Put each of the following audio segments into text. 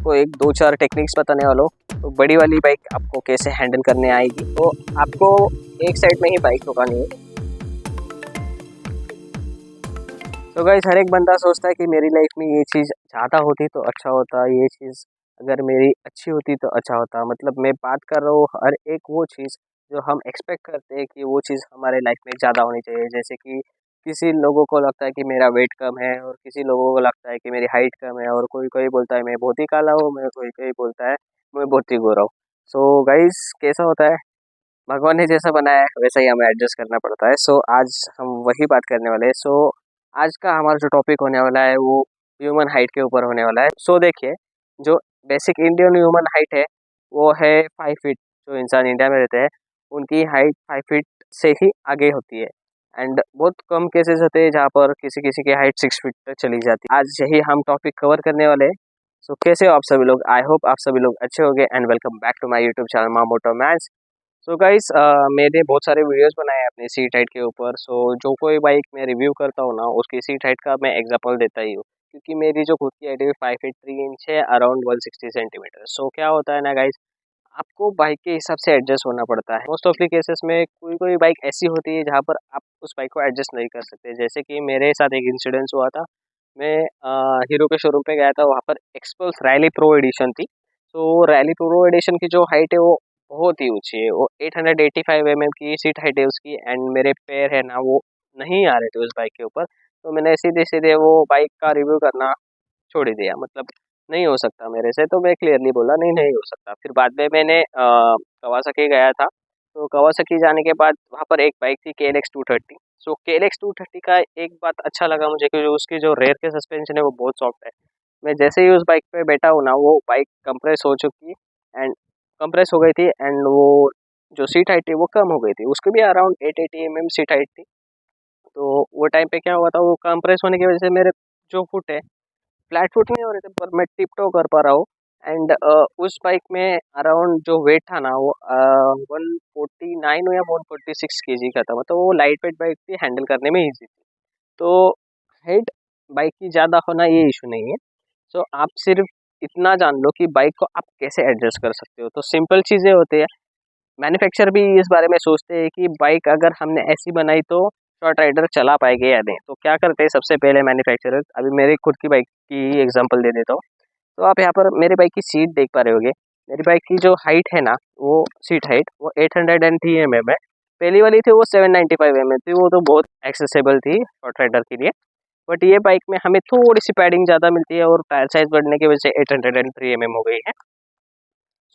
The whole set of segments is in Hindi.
आपको एक दो चार टेक्निक्स बताने वाला हूँ। तो बड़ी वाली बाइक आपको कैसे हैंडल करने आएगी, तो आपको एक साइड में ही बाइक रुकानी है। तो गाइस, हर एक बंदा सोचता है कि मेरी लाइफ में ये चीज़ ज़्यादा होती तो अच्छा होता, ये चीज़ अगर मेरी अच्छी होती तो अच्छा होता। मतलब मैं बात कर रहा हूँ हर एक वो चीज़ जो हम एक्सपेक्ट करते हैं कि वो चीज़ हमारे लाइफ में ज़्यादा होनी चाहिए। जैसे कि किसी लोगों को लगता है कि मेरा वेट कम है, और किसी लोगों को लगता है कि मेरी हाइट कम है, और कोई कोई बोलता है मैं बहुत ही काला हूँ, मैं कोई कोई बोलता है मैं बहुत ही गोरा हूँ। सो गाइस, कैसा होता है, भगवान ने जैसा बनाया है वैसा ही हमें एडजस्ट करना पड़ता है। सो आज हम वही बात करने वाले हैं। सो आज का हमारा जो टॉपिक होने वाला है वो ह्यूमन हाइट के ऊपर होने वाला है। सो देखिए, जो बेसिक इंडियन ह्यूमन हाइट है वो है 5 फीट। जो इंसान इंडिया में रहते हैं उनकी हाइट 5 फीट से ही आगे होती है। एंड बहुत कम केसेस होते हैं जहाँ पर किसी किसी की हाइट 6 फीट तक चली जाती है। आज यही हम टॉपिक कवर करने वाले हैं। सो कैसे हो आप सभी लोग? आई होप आप सभी लोग अच्छे होंगे and welcome back to my YouTube channel मामोटो मैन्स। सो गाइस, मैंने बहुत सारे वीडियोस बनाए हैं अपनी सीट हाइट के ऊपर। सो जो कोई बाइक मैं रिव्यू करता हूँ ना, उसकी सीट हाइट का मैं एग्जांपल देता ही हूँ, क्योंकि मेरी जो खुद की हाइट है 5 फीट 3 इंच है, अराउंड 160 सेंटीमीटर। सो क्या होता है ना गाइस, आपको बाइक के हिसाब से एडजस्ट होना पड़ता है। मोस्ट ऑफली केसेस में कोई कोई बाइक ऐसी होती है जहाँ पर आप उस बाइक को एडजस्ट नहीं कर सकते। जैसे कि मेरे साथ एक इंसिडेंस हुआ था। मैं हीरो के शोरूम पे गया था, वहाँ पर एक्सपल्स रैली प्रो एडिशन थी। तो रैली प्रो एडिशन की जो हाइट है वो बहुत ही ऊंची है। वो 885 की सीट हाइट है उसकी, एंड मेरे पैर है ना वो नहीं आ रहे थे उस बाइक के ऊपर। तो मैंने सीधे सीधे वो बाइक का रिव्यू करना छोड़ ही दिया। मतलब नहीं हो सकता मेरे से, तो मैं क्लियरली बोला नहीं, नहीं हो सकता। फिर बाद में मैंने कवासाकी गया था। तो कवासाकी जाने के बाद वहाँ पर एक बाइक थी KLX 230। सो KLX 230 का एक बात अच्छा लगा मुझे कि जो उसकी जो रेयर के सस्पेंशन है वो बहुत सॉफ्ट है। मैं जैसे ही उस बाइक पे बैठा हूँ ना, वो बाइक कंप्रेस हो चुकी एंड कंप्रेस हो गई थी, एंड वो जो सीट हाइट थी वो कम हो गई थी। उसकी भी अराउंड 880 सीट हाइट थी। तो वो टाइम पे क्या हुआ था, वो कंप्रेस होने की वजह से मेरे जो फुट है फ्लैट फुट नहीं हो रहे थे, पर मैं टिप टो कर पा रहा हूँ। एंड उस बाइक में अराउंड जो वेट था ना वो 149 या 146 kg का था। मतलब वो लाइट वेट बाइक थी, हैंडल करने में ईजी थी। तो हेड बाइक की ज़्यादा होना ये इशू नहीं है। सो आप सिर्फ इतना जान लो कि बाइक को आप कैसे एडजस्ट कर सकते हो। तो सिंपल चीज़ें होती है। मैन्युफैक्चरर भी इस बारे में सोचते हैं कि बाइक अगर हमने ऐसी बनाई तो शॉर्ट राइडर चला पाएंगे या नहीं। तो क्या करते हैं सबसे पहले मैन्युफैक्चरर, अभी मेरी खुद की बाइक की एग्जांपल दे देता हूँ। तो आप यहाँ पर मेरे बाइक की सीट देख पा रहे होगे। मेरी बाइक की जो हाइट है ना, वो सीट हाइट वो 803 है। पहली वाली थी वो 795 थी, वो तो बहुत एक्सेसिबल थी शॉर्ट राइडर के लिए। बट ये बाइक में हमें थोड़ी सी पैडिंग ज़्यादा मिलती है, और टायर साइज बढ़ने की वजह से 803 हो गई है।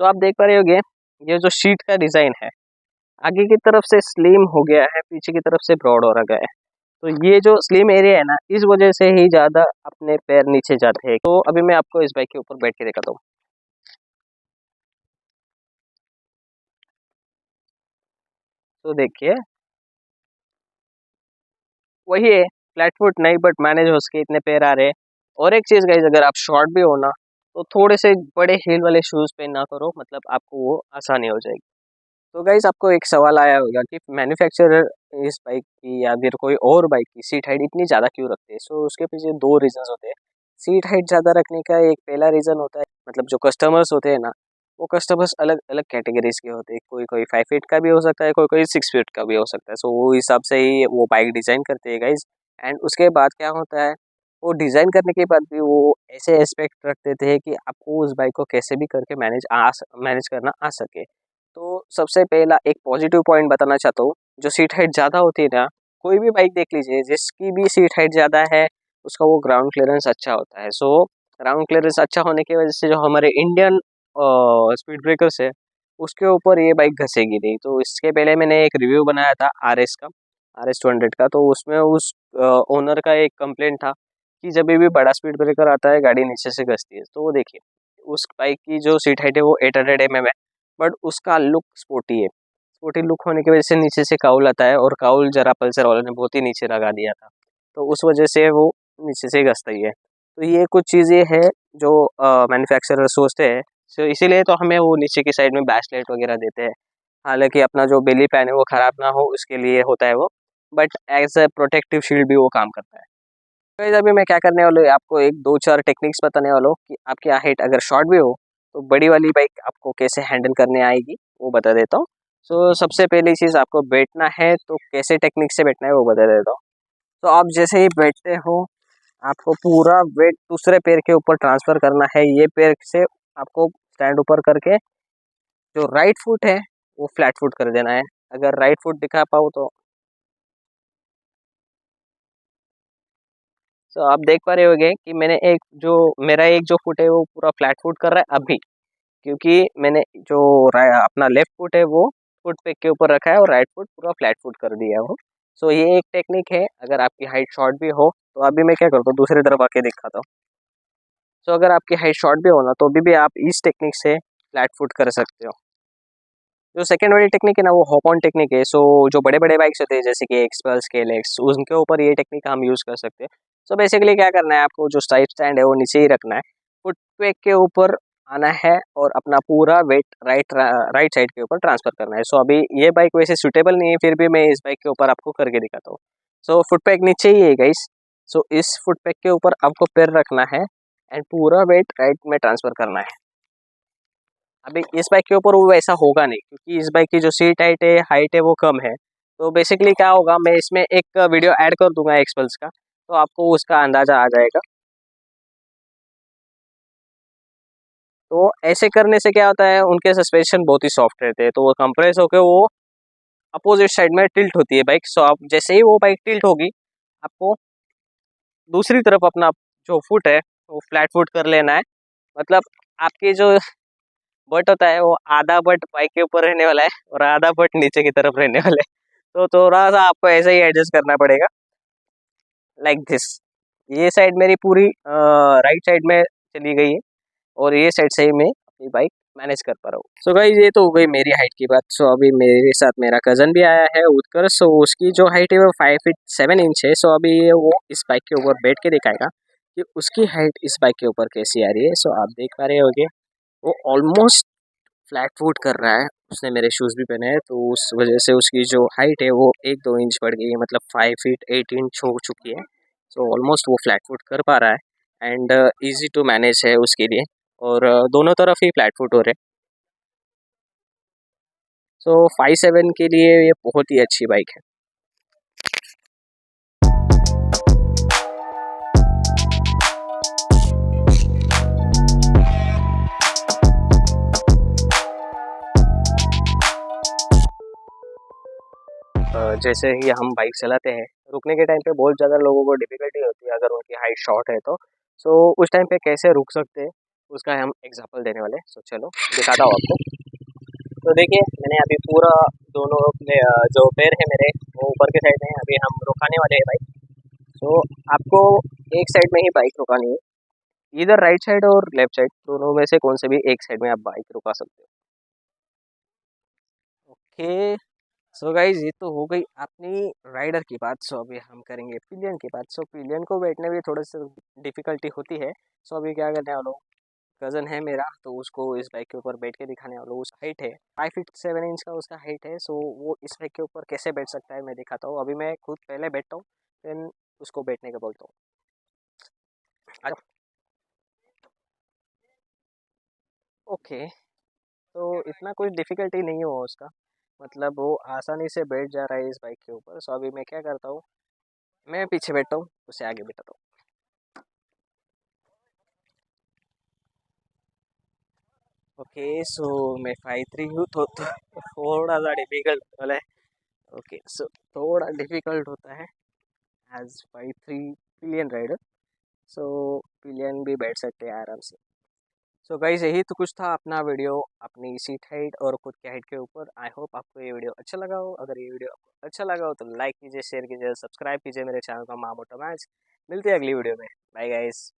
तो आप देख पा रहे होगे, ये जो सीट का डिज़ाइन है आगे की तरफ से स्लिम हो गया है, पीछे की तरफ से ब्रॉड हो रहा है। तो ये जो स्लिम एरिया है ना, इस वजह से ही ज़्यादा अपने पैर नीचे जाते हैं। तो अभी मैं आपको इस बाइक के ऊपर बैठ के दिखाता हूँ। तो देखिए, वही है, फ्लैट फुट नहीं, बट मैनेज हो सके इतने पैर आ रहे हैं। और एक चीज़ गाइस, अगर आप शॉर्ट भी हो ना, तो थोड़े से बड़े हील वाले शूज़ पहनना करो, मतलब आपको वो आसानी हो जाएगी। तो गाइस, आपको एक सवाल आया होगा कि मैन्युफैक्चरर इस बाइक की या फिर कोई और बाइक की सीट हाइट इतनी ज़्यादा क्यों रखते हैं। सो उसके पीछे दो रीजंस होते हैं। सीट हाइट ज़्यादा रखने का एक पहला रीज़न होता है, मतलब जो कस्टमर्स होते हैं ना, वो कस्टमर्स अलग अलग कैटेगरीज के होते हैं। कोई कोई 5 फीट का भी हो सकता है, कोई कोई 6 फीट का भी हो सकता है। सो वो हिसाब से ही वो बाइक डिज़ाइन करते हैं गाइज। एंड उसके बाद क्या होता है, वो डिज़ाइन करने के बाद भी वो ऐसे एस्पेक्ट रख देते हैं कि आपको उस बाइक को कैसे भी करके मैनेज करना आ सके। तो सबसे पहला एक पॉजिटिव पॉइंट बताना चाहता हूँ। जो सीट हाइट ज़्यादा होती है ना, कोई भी बाइक देख लीजिए जिसकी भी सीट हाइट ज़्यादा है, उसका वो ग्राउंड क्लियरेंस अच्छा होता है। सो ग्राउंड क्लियरेंस अच्छा होने की वजह से जो हमारे इंडियन स्पीड ब्रेकर्स है उसके ऊपर ये बाइक घसेगी नहीं। तो इसके पहले मैंने एक रिव्यू बनाया था RS का, RS 200 का। तो उसमें उस ओनर का एक कंप्लेंट था कि जब भी बड़ा स्पीड ब्रेकर आता है गाड़ी नीचे से घसती है। तो वो देखिए, उस बाइक की जो सीट हाइट है वो 800 mm है, बट उसका लुक स्पोर्टी है। स्पोर्टी लुक होने की वजह से नीचे से काउल आता है, और काउल जरा पल्सर वाले ने बहुत ही नीचे लगा दिया था। तो उस वजह से वो नीचे से घसता ही है। तो ये कुछ चीज़ें हैं जो मैन्युफैक्चरर सोचते हैं। सो इसीलिए तो हमें वो नीचे की साइड में बैश लाइट वगैरह देते हैं। हालांकि अपना जो बेली पैन है वो ख़राब ना हो उसके लिए होता है वो, but as a protective shield भी वो काम करता है। गाइस अभी मैं क्या करने वाला हूँ, आपको एक दो चार टेक्निक्स बताने वाला हूँ कि आपकी हाइट अगर शॉर्ट भी हो तो बड़ी वाली बाइक आपको कैसे हैंडल करने आएगी वो बता देता हूँ। सो सबसे पहली चीज़, आपको बैठना है तो कैसे टेक्निक से बैठना है वो बता देता हूँ। तो आप जैसे ही बैठते हो, आपको पूरा वेट दूसरे पैर के ऊपर ट्रांसफ़र करना है। ये पैर से आपको स्टैंड ऊपर करके जो राइट फुट है वो फ्लैट फुट कर देना है। अगर राइट फुट दिखा पाओ तो आप देख पा रहे होगे कि मैंने मेरा एक जो फुट है वो पूरा फ्लैट फुट कर रहा है अभी, क्योंकि मैंने जो अपना लेफ्ट फुट है वो फुट पेग के ऊपर रखा है और राइट फुट पूरा फ्लैट फुट कर दिया हो। सो ये एक टेक्निक है अगर आपकी हाइट शॉर्ट भी हो तो। अभी मैं क्या करता हूँ, दूसरी तरफ आके दिखाता हूँ। सो अगर आपकी हाइट शॉर्ट भी हो ना तो अभी भी आप इस टेक्निक से फ्लैट फुट कर सकते हो। जो सेकंड वाली टेक्निक है ना वो हॉप ऑन टेक्निक है। सो जो बड़े बड़े बाइक्स होते हैं जैसे कि एक्सपल्स के एलेक्स, उनके ऊपर ये टेक्निक हम यूज़ कर सकते हैं। सो बेसिकली क्या करना है, आपको जो साइड स्टैंड है वो नीचे ही रखना है, फुट पेग के ऊपर आना है और अपना पूरा वेट राइट साइड के ऊपर ट्रांसफर करना है। सो अभी ये बाइक वैसे सूटेबल नहीं है, फिर भी मैं इस बाइक के ऊपर आपको करके दिखाता हूँ। सो फुट पेग नीचे ही है गाइस। सो इस फुट पेग के ऊपर आपको पैर रखना है एंड पूरा वेट राइट में ट्रांसफर करना है। अभी इस बाइक के ऊपर वो वैसा होगा नहीं, क्योंकि इस बाइक की जो सीट हाइट है वो कम है। तो बेसिकली क्या होगा, मैं इसमें एक वीडियो ऐड कर दूंगा एक्सपल्स का, तो आपको उसका अंदाज़ा आ जाएगा। तो ऐसे करने से क्या होता है, उनके सस्पेंशन बहुत ही सॉफ्ट रहते हैं, तो वो कंप्रेस होकर वो अपोजिट साइड में टिल्ट होती है बाइक। सो आप जैसे ही वो बाइक टिल्ट होगी, आपको दूसरी तरफ अपना जो फुट है वो फ्लैट फुट कर लेना है। मतलब आपके जो बट होता है वो आधा बट बाइक के ऊपर रहने वाला है और आधा बट नीचे की तरफ रहने वाला है। तो थोड़ा सा आपको ऐसे ही एडजस्ट करना पड़ेगा, लाइक दिस। ये साइड मेरी पूरी राइट साइड में चली गई है और ये साइड से ही मैं अपनी बाइक मैनेज कर पा रहा हूँ। सो गाइस ये तो हो गई मेरी हाइट की बात। सो अभी मेरे साथ मेरा कज़न भी आया है, उत्कर्ष। सो उसकी जो हाइट है वो 5 फीट 7 इंच है। सो अभी ये वो इस बाइक के ऊपर बैठ के दिखाएगा कि उसकी हाइट इस बाइक के ऊपर कैसी आ रही है। सो आप देख पा रहे होगे वो ऑलमोस्ट फ्लैट फुट कर रहा है। उसने मेरे शूज़ भी पहने हैं, तो उस वजह से उसकी जो हाइट है वो 1-2 इंच बढ़ गई है, मतलब 5 फीट 8 इंच हो चुकी है। सो ऑलमोस्ट वो फ्लैट फुट कर पा रहा है एंड ईजी टू मैनेज है उसके लिए। और दोनों तरफ ही फ्लैट फुट हो रहे हैं। सो 5-7 के लिए ये बहुत ही अच्छी बाइक है। जैसे ही हम बाइक चलाते हैं, रुकने के टाइम पे बहुत ज़्यादा लोगों को डिफ़िकल्टी होती है अगर उनकी हाइट शॉर्ट है तो। सो उस टाइम पे कैसे रुक सकते हैं उसका हम एग्जांपल देने वाले हैं। सो चलो दिखाता हूँ आपको। तो देखिए मैंने अभी पूरा दोनों अपने जो पैर है मेरे वो ऊपर के साइड में है। अभी हम रुकाने वाले हैं बाइक। सो आपको एक साइड में ही बाइक रुकानी है, इधर राइट साइड और लेफ्ट साइड दोनों में से कौन से भी एक साइड में आप बाइक रुका सकते हो। ओके। सो गाइज ये तो हो गई अपनी राइडर की बात। सो अभी हम करेंगे पिलियन की बात। सो पिलियन को बैठने में थोड़ी सी डिफ़िकल्टी होती है। सो अभी क्या करने वाला हूँ, कज़न है मेरा तो उसको इस बाइक के ऊपर बैठ के दिखाने वाला हूँ। उसका हाइट है 5 फीट 7 इंच का उसका हाइट है। सो वो इस बाइक के ऊपर कैसे बैठ सकता है मैं दिखाता हूँ। अभी मैं खुद पहले बैठता हूँ, देन उसको बैठने का बोलता हूँ। आ जाओ। ओके। तो इतना कोई डिफ़िकल्टी नहीं हुआ उसका, मतलब वो आसानी से बैठ जा रहा है इस बाइक के ऊपर। सो अभी मैं क्या करता हूँ, मैं पीछे बैठता हूँ, उसे आगे बैठाता हूँ। ओके। सो मैं 5'3" हूँ तो थोड़ा सा डिफिकल्ट वाला है। ओके। सो थोड़ा डिफिकल्ट होता है एज 5'3" पिलियन राइडर। सो पिलियन भी बैठ सकते हैं आराम से। सो गाइस यही तो कुछ था अपना वीडियो अपनी सीट हाइट और खुद की हाइट के ऊपर। आई होप आपको ये वीडियो अच्छा लगा हो। अगर ये वीडियो आपको अच्छा लगा हो तो लाइक कीजिए, शेयर कीजिए, सब्सक्राइब कीजिए मेरे चैनल का माँ मोटा मैच। मिलते हैं अगली वीडियो में। Bye guys.